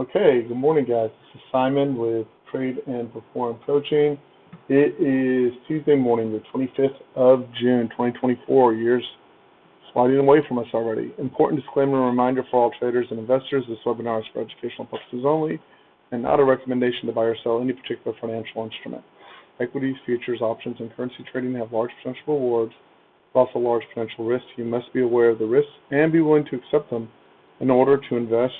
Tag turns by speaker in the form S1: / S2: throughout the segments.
S1: Okay, good morning, guys. This is Simon with Trade and Perform Coaching. It is Tuesday morning, the 25th of June, 2024. Years sliding away from us already. Important disclaimer and reminder for all traders and investors: this webinar is for educational purposes only and not a recommendation to buy or sell any particular financial instrument. Equities, futures, options, and currency trading have large potential rewards, but also large potential risks. You must be aware of the risks and be willing to accept them in order to invest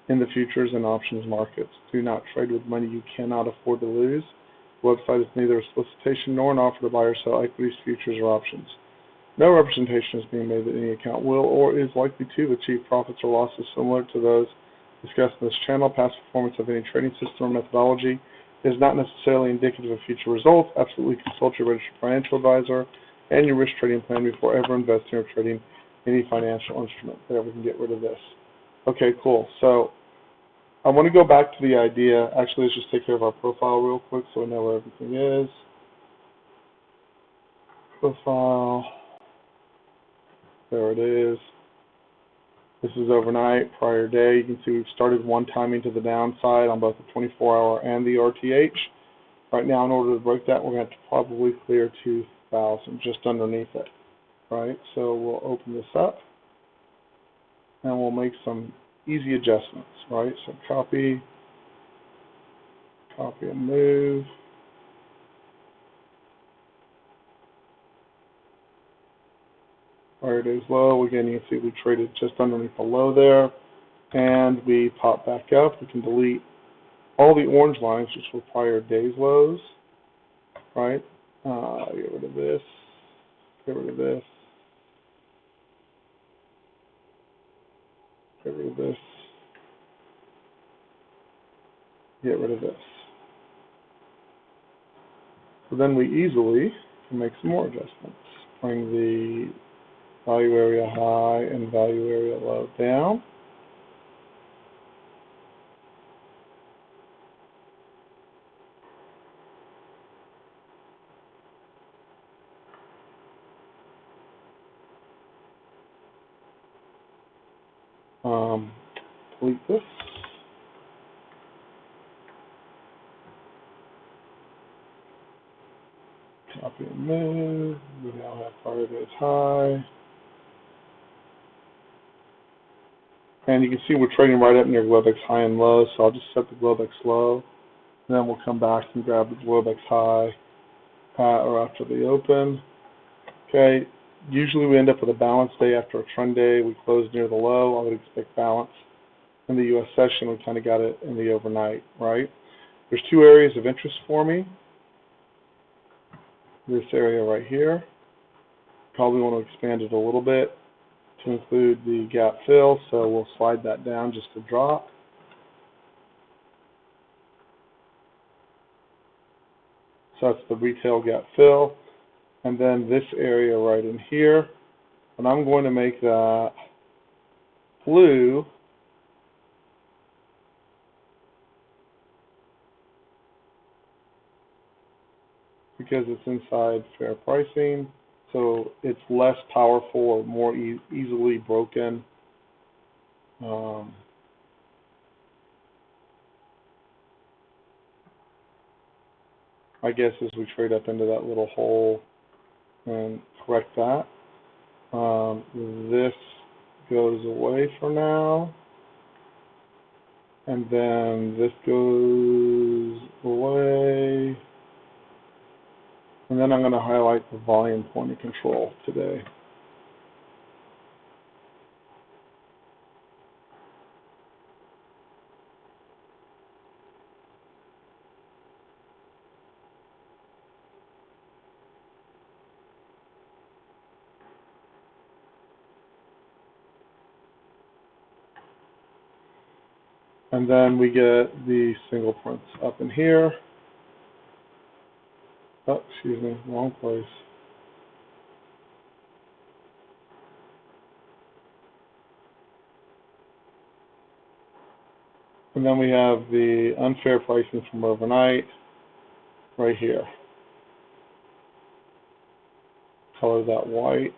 S1: in the futures and options markets. Do not trade with money you cannot afford to lose. The website is neither a solicitation nor an offer to buy or sell equities, futures, or options. No representation is being made that any account will or is likely to achieve profits or losses similar to those discussed in this channel. Past performance of any trading system or methodology is not necessarily indicative of future results. Absolutely consult your registered financial advisor and your risk trading plan before ever investing or trading any financial instrument. There, we can get rid of this. Okay, cool. So I want to go back to the idea. Actually, let's just take care of our profile real quick so we know where everything is. Profile. There it is. This is overnight, prior day. You can see we've started one timing to the downside on both the 24-hour and the RTH. Right now, in order to break that, we're going to have to probably clear 2,000 just underneath it. Right? So we'll open this up and we'll make some easy adjustments, right? So copy and move. Prior day's low. Again, you can see we traded just underneath the low there, and we pop back up. We can delete all the orange lines, which were prior day's lows, right? Get rid of this. Get rid of this. Get rid of this. Get rid of this. So then we easily can make some more adjustments. Bring the value area high and value area low down. Delete this. Copy and move. We now have prior day's high. And you can see we're trading right up near Globex high and low, so I'll just set the Globex low. And then we'll come back and grab the Globex high at or after the open. Okay, usually we end up with a balance day after a trend day. We close near the low. I would expect balance. In the U.S. session, we kind of got it in the overnight, right? There's two areas of interest for me. This area right here. Probably want to expand it a little bit to include the gap fill, so we'll slide that down just a drop. So that's the retail gap fill. And then this area right in here, and I'm going to make that blue because it's inside fair pricing, so it's less powerful or more easily broken. I guess as we trade up into that little hole and correct that. This goes away for now, and then this goes away. And then I'm going to highlight the volume point of control today. And then we get the single prints up in here. Oh, excuse me, wrong place. And then we have the unfair pricing from overnight right here. Color that white.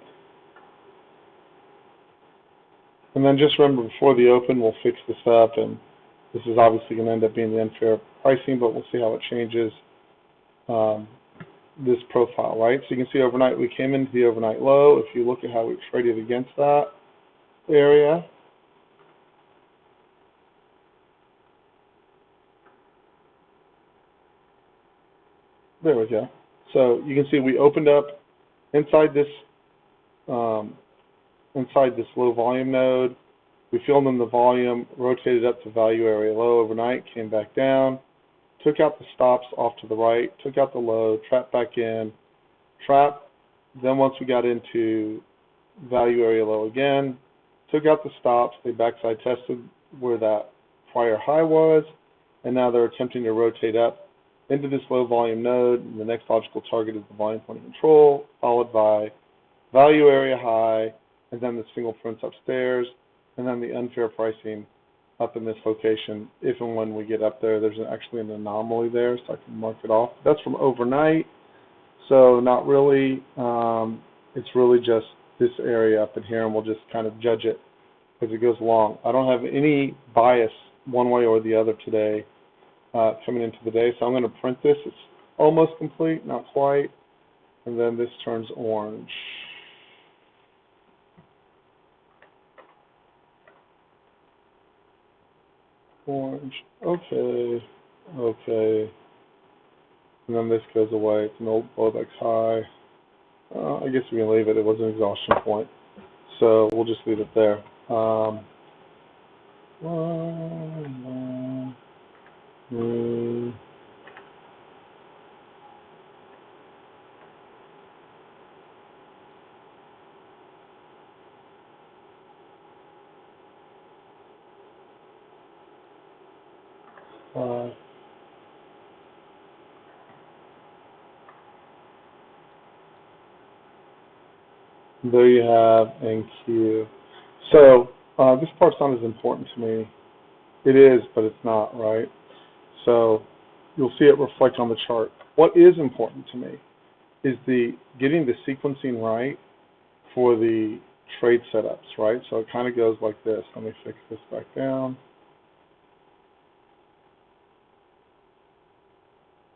S1: And then just remember, before the open, we'll fix this up and This is obviously going to end up being the unfair pricing, but we'll see how it changes this profile, right? So you can see overnight we came into the overnight low. If you look at how we traded against that area, there we go. So you can see we opened up inside this low volume node. We filled in the volume, rotated up to value area low overnight, came back down, took out the stops off to the right, took out the low, trapped back in, trapped. Then once we got into value area low again, took out the stops, they backside tested where that prior high was, and now they're attempting to rotate up into this low volume node. And the next logical target is the volume point of control, followed by value area high, and then the single prints upstairs, and then the unfair pricing up in this location. If and when we get up there, there's actually an anomaly there, so I can mark it off. That's from overnight, so not really. It's really just this area up in here, and we'll just kind of judge it as it goes along. I don't have any bias one way or the other today coming into the day, so I'm going to print this. It's almost complete, not quite, and then this turns orange. Orange, okay, and then this goes away. It's an old Bovex high. I guess we can leave it. It was an exhaustion point, so we'll just leave it there. There you have NQ. So this part's not as important to me. It is, but it's not, right? So you'll see it reflect on the chart. What is important to me is getting the sequencing right for the trade setups, right? So it kind of goes like this. Let me fix this back down.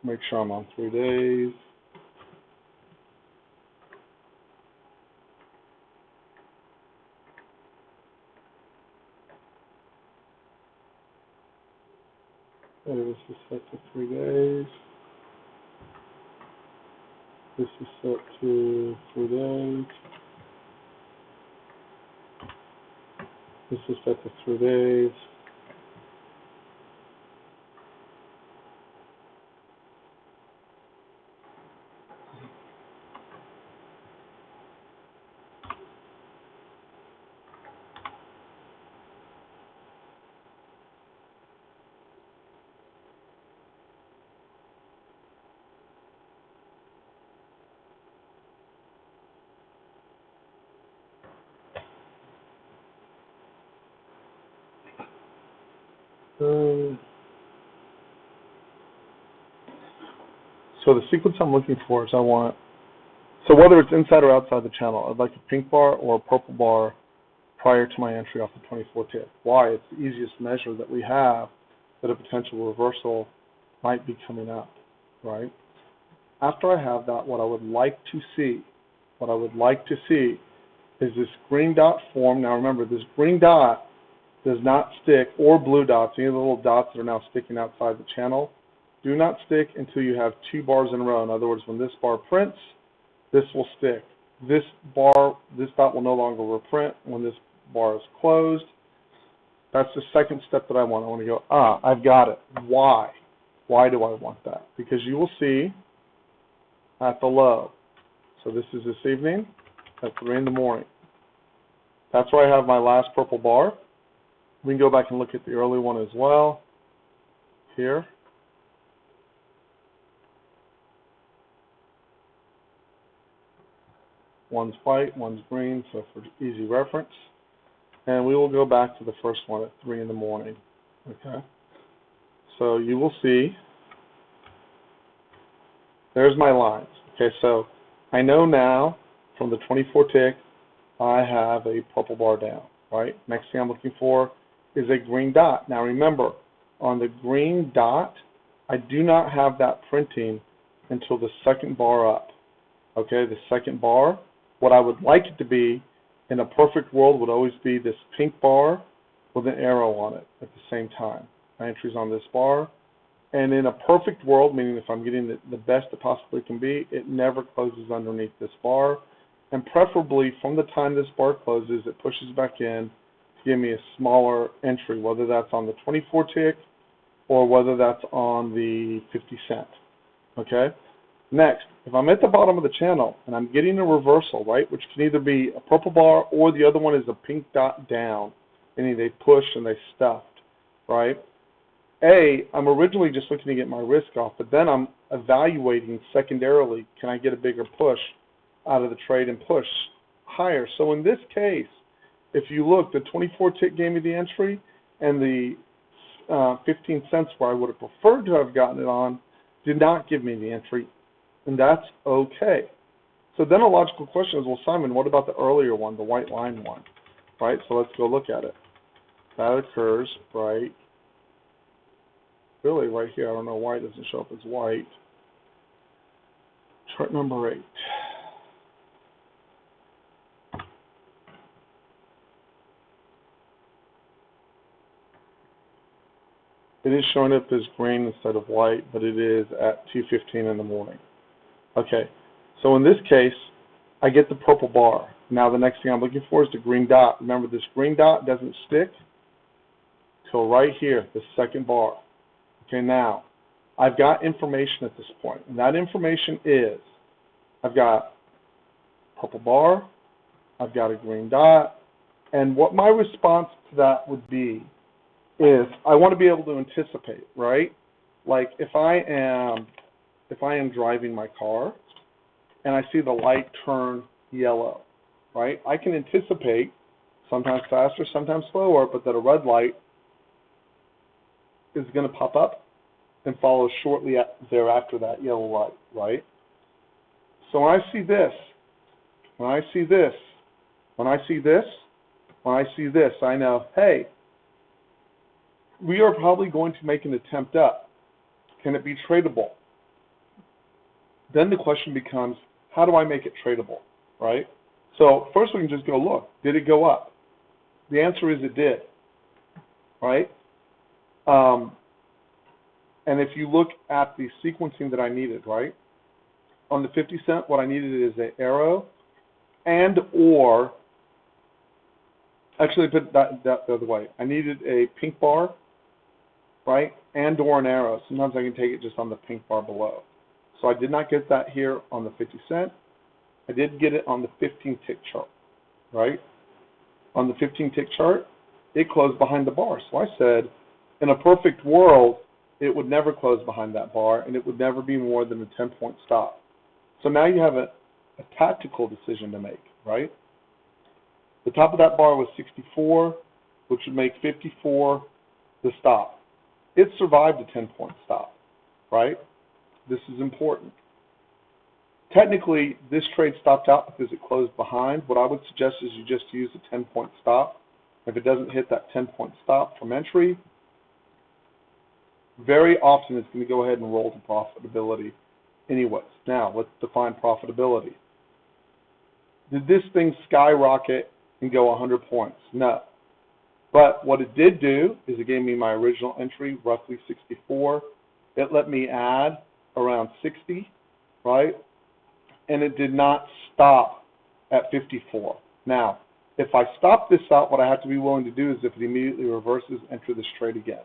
S1: Make sure I'm on 3 days. And this is set to 3 days. This is set to 3 days. This is set to 3 days. So the sequence I'm looking for is so whether it's inside or outside the channel, I'd like a pink bar or a purple bar prior to my entry off the 24 tick. Why? It's the easiest measure that we have that a potential reversal might be coming up, right? After I have that, what I would like to see is this green dot form. Now remember, this green dot does not stick, or blue dots, any of the little dots that are now sticking outside the channel, do not stick until you have 2 bars in a row. In other words, when this bar prints, this will stick. This dot will no longer reprint when this bar is closed. That's the second step that I want. I want to go, I've got it. Why? Why do I want that? Because you will see at the low. So this is this evening at 3 in the morning. That's where I have my last purple bar. We can go back and look at the early one as well. Here. One's white, one's green, so for easy reference. And we will go back to the first one at 3 in the morning. Okay. So you will see, there's my lines. Okay, so I know now from the 24 tick, I have a purple bar down, right? Next thing I'm looking for is a green dot. Now remember, On the green dot, I do not have that printing until the second bar up. Okay, the second bar, what I would like it to be in a perfect world would always be this pink bar with an arrow on it at the same time. My entry's on this bar. And in a perfect world, meaning if I'm getting the best it possibly can be, it never closes underneath this bar. And preferably, from the time this bar closes, it pushes back in to give me a smaller entry, whether that's on the 24 tick or whether that's on the 50 cent. Okay? Next, if I'm at the bottom of the channel and I'm getting a reversal, right, which can either be a purple bar or the other one is a pink dot down, meaning they pushed and they stuffed, right? I'm originally just looking to get my risk off, but then I'm evaluating secondarily, can I get a bigger push out of the trade and push higher? So in this case, if you look, the 24 tick gave me the entry, and the 15 cents where I would have preferred to have gotten it on did not give me the entry, and that's okay. So then a logical question is, well, Simon, what about the earlier one, the white line one, right? So let's go look at it. That occurs right here. I don't know why it doesn't show up as white. Chart number 8. It is showing up as green instead of white, but it is at 2:15 in the morning. Okay, so in this case, I get the purple bar. Now the next thing I'm looking for is the green dot. Remember, this green dot doesn't stick till right here, the second bar. Okay, now, I've got information at this point, and that information is, I've got purple bar, I've got a green dot, and what my response to that would be is, I want to be able to anticipate, right? Like, if I am driving my car, and I see the light turn yellow, right? I can anticipate, sometimes faster, sometimes slower, but that a red light is going to pop up and follow shortly thereafter that yellow light, right? So when I see this, when I see this, when I see this, when I see this, I know, hey, we are probably going to make an attempt up. Can it be tradable? Then the question becomes, how do I make it tradable, right? So first we can just go look. Did it go up? The answer is it did, right? And if you look at the sequencing that I needed, right? On the 50 cent, what I needed is an arrow and or, actually put that the other way. I needed a pink bar, right? And or an arrow. Sometimes I can take it just on the pink bar below. So I did not get that here on the 50 cent. I did get it on the 15 tick chart, right? On the 15 tick chart, it closed behind the bar. So I said, in a perfect world, it would never close behind that bar, and it would never be more than a 10-point stop. So now you have a tactical decision to make, right? The top of that bar was 64, which would make 54 the stop. It survived a 10-point stop, right? This is important. Technically, this trade stopped out because it closed behind. What I would suggest is you just use a 10-point stop. If it doesn't hit that 10-point stop from entry, very often it's going to go ahead and roll to profitability anyways. Now, let's define profitability. Did this thing skyrocket and go 100 points? No. But what it did do is it gave me my original entry, roughly 64. It let me add around 60, right? And it did not stop at 54. Now, if I stop this out, what I have to be willing to do is if it immediately reverses, enter this trade again.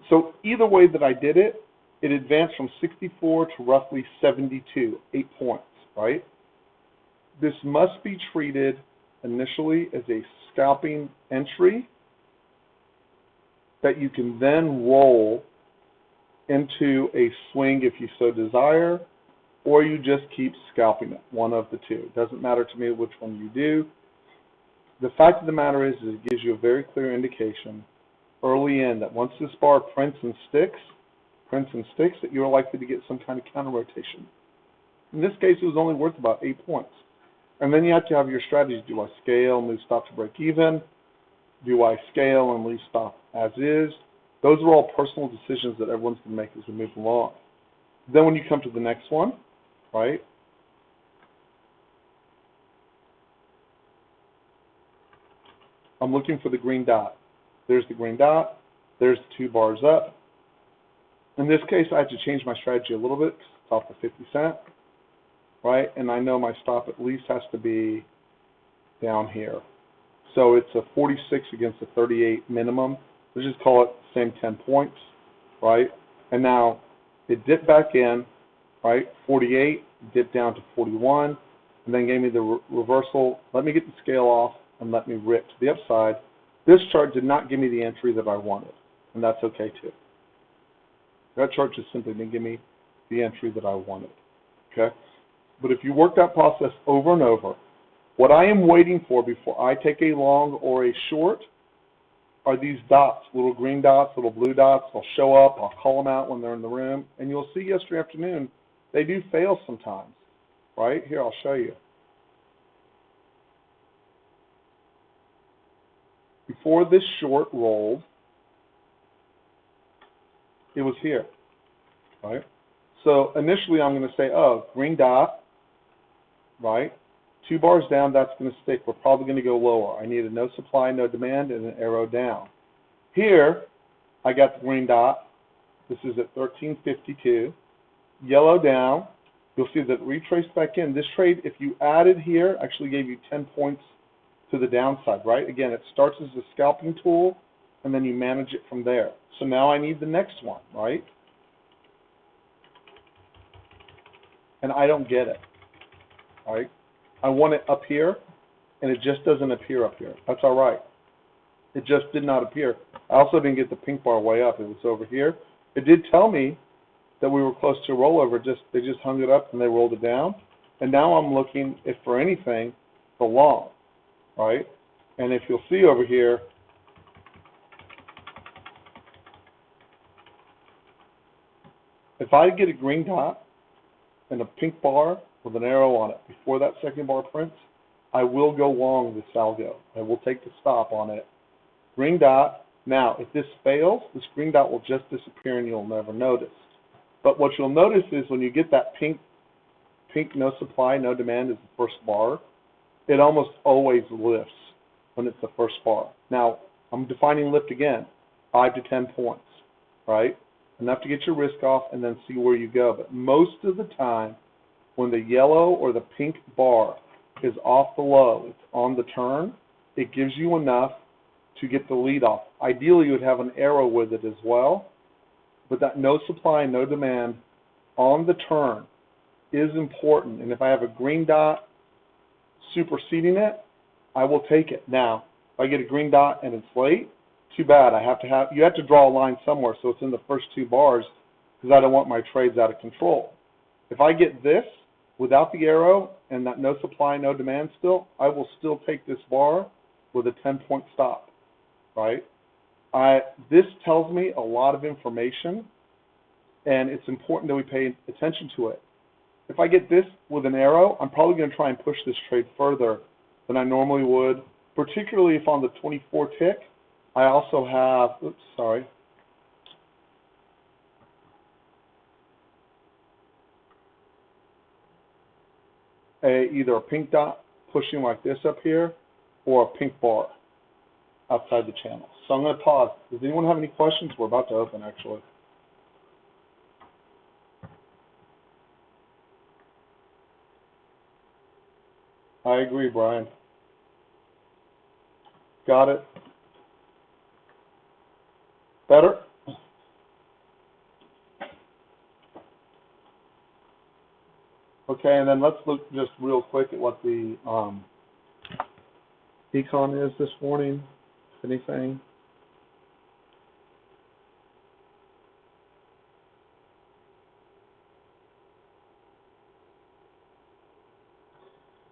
S1: So either way that I did it, it advanced from 64 to roughly 72, 8 points, right? This must be treated initially as a scalping entry that you can then roll into a swing if you so desire, or you just keep scalping it, one of the two. It doesn't matter to me which one you do. The fact of the matter is it gives you a very clear indication early in that once this bar prints and sticks, that you're likely to get some kind of counter rotation. In this case, it was only worth about 8 points. And then you have to have your strategy. Do I scale and leave stop to break even? Do I scale and leave stop as is? Those are all personal decisions that everyone's going to make as we move along. Then when you come to the next one, right, I'm looking for the green dot. There's the green dot. There's the 2 bars up. In this case, I have to change my strategy a little bit because it's off the 50 cent, right? And I know my stop at least has to be down here. So it's a 46 against a 38 minimum. Let's just call it the same 10 points, right? And now it dipped back in, right? 48, dipped down to 41, and then gave me the reversal. Let me get the scale off and let me rip to the upside. This chart did not give me the entry that I wanted, and that's okay too. That chart just simply didn't give me the entry that I wanted, okay? But if you work that process over and over, what I am waiting for before I take a long or a short are these dots, little green dots, little blue dots. They'll show up. I'll call them out when they're in the room. And you'll see yesterday afternoon, they do fail sometimes, right? Here, I'll show you. Before this short rolled, it was here, right? So initially I'm going to say, oh, green dot, right? 2 bars down, that's going to stick. We're probably going to go lower. I need a no supply, no demand, and an arrow down. Here, I got the green dot. This is at 1352. Yellow down. You'll see that it retraced back in. This trade, if you added here, actually gave you 10 points to the downside, right? Again, it starts as a scalping tool, and then you manage it from there. So now I need the next one, right? And I don't get it, right? I want it up here, and it just doesn't appear up here. That's all right. It just did not appear. I also didn't get the pink bar way up. It was over here. It did tell me that we were close to a rollover. They just hung it up, and they rolled it down. And now I'm looking, if for anything, for long, right? And if you'll see over here, if I get a green dot and a pink bar with an arrow on it before that second bar prints, I will go long this algo. I will take the stop on it. Green dot. Now, if this fails, this green dot will just disappear and you'll never notice. But what you'll notice is when you get that pink no supply, no demand is the first bar, it almost always lifts when it's the first bar. Now, I'm defining lift again, 5 to 10 points, right? Enough to get your risk off and then see where you go. But most of the time, when the yellow or the pink bar is off the low, it's on the turn, it gives you enough to get the lead off. Ideally, you would have an arrow with it as well, but that no supply, no demand on the turn is important. And if I have a green dot superseding it, I will take it. Now, if I get a green dot and it's late, too bad. You have to draw a line somewhere so it's in the first 2 bars because I don't want my trades out of control. If I get this without the arrow and that no supply, no demand still, I will still take this bar with a 10-point stop, right? This tells me a lot of information, and it's important that we pay attention to it. If I get this with an arrow, I'm probably going to try and push this trade further than I normally would, particularly if on the 24 tick, I also have, either a pink dot pushing like this up here or a pink bar outside the channel. So I'm going to pause. Does anyone have any questions? We're about to open, actually. I agree, Brian. Got it? Better? Okay, and then let's look just real quick at what the econ is this morning, if anything.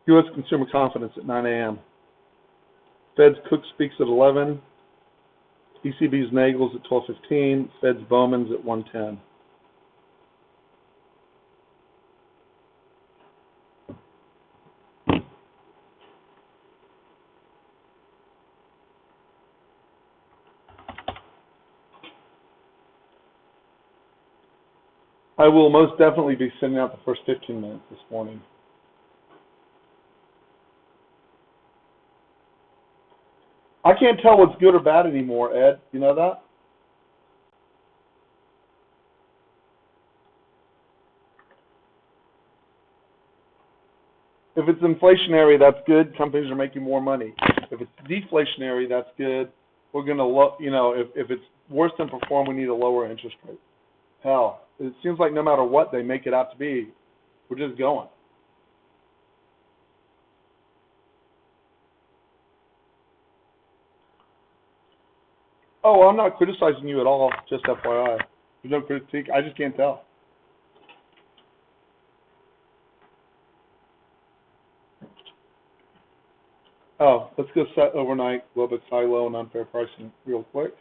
S1: U.S. consumer confidence at 9 a.m. Fed's Cook speaks at 11. ECB's Nagel's at 12:15. Fed's Bowman's at 1:10. I will most definitely be sending out the first 15 minutes this morning. I can't tell what's good or bad anymore, Ed. You know that? If it's inflationary, that's good. Companies are making more money. If it's deflationary, that's good. We're going to, if it's worse than perform, we need a lower interest rate. Hell, it seems like no matter what they make it out to be, we're just going. Oh, I'm not criticizing you at all, just FYI. There's no critique. I just can't tell. Oh, let's go set overnight, Globex high, low, and unfair pricing real quick.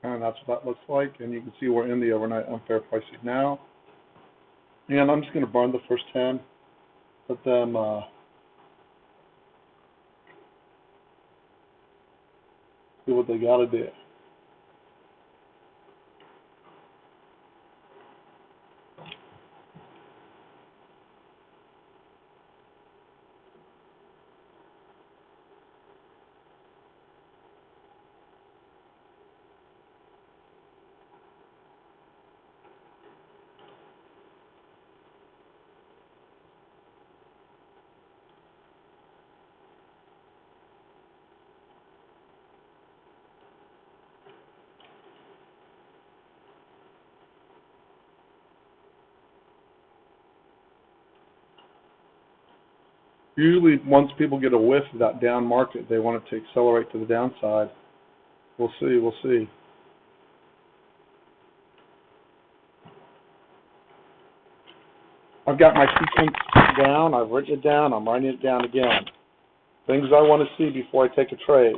S1: And that's what that looks like. And you can see we're in the overnight unfair pricing now. And I'm just going to burn the first 10. Let them do what they got to do. Usually, once people get a whiff of that down market, they want it to accelerate to the downside. We'll see. We'll see. I've got my sequence down. I've written it down. I'm writing it down again. Things I want to see before I take a trade.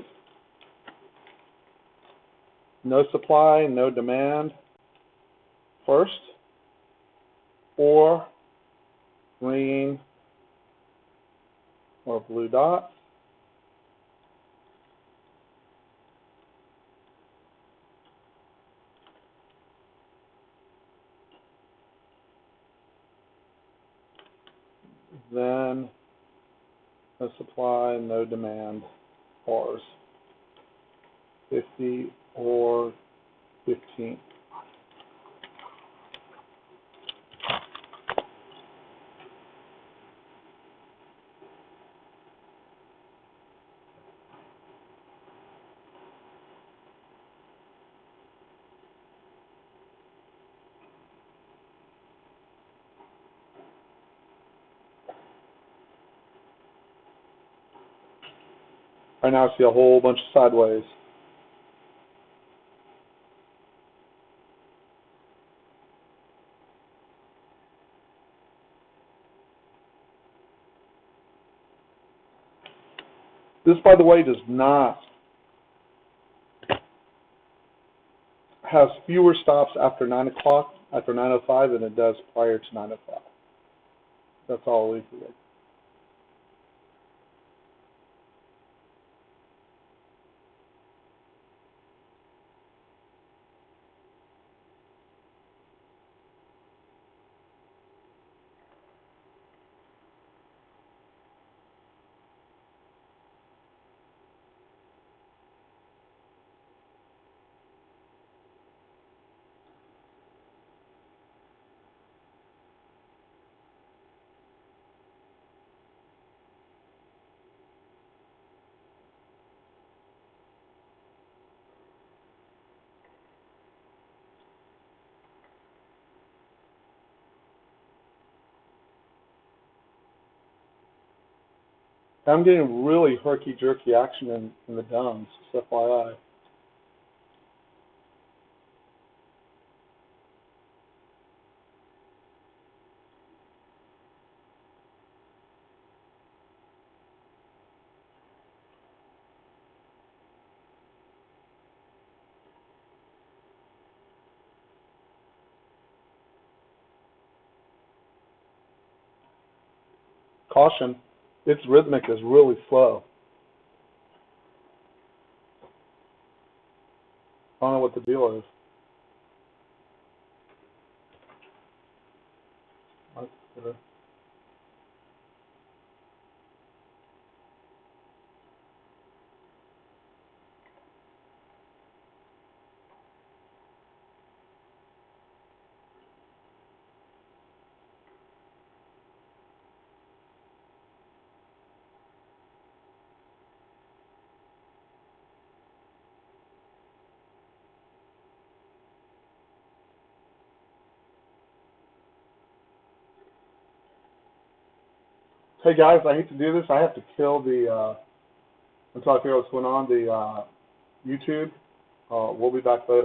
S1: No supply, no demand first, or green or blue dots. Then no supply, no demand bars. 50 or 15. Right now I see a whole bunch of sideways. This, by the way, does not have fewer stops after 9 o'clock, after 9:05, than it does prior to 9:05. That's all we do. I'm getting really herky-jerky action in the downs, just FYI. Caution, its rhythmic is really slow. I don't know what the deal is. Hey guys, I hate to do this. I have to kill until I figure out what's going on, the YouTube. We'll be back later.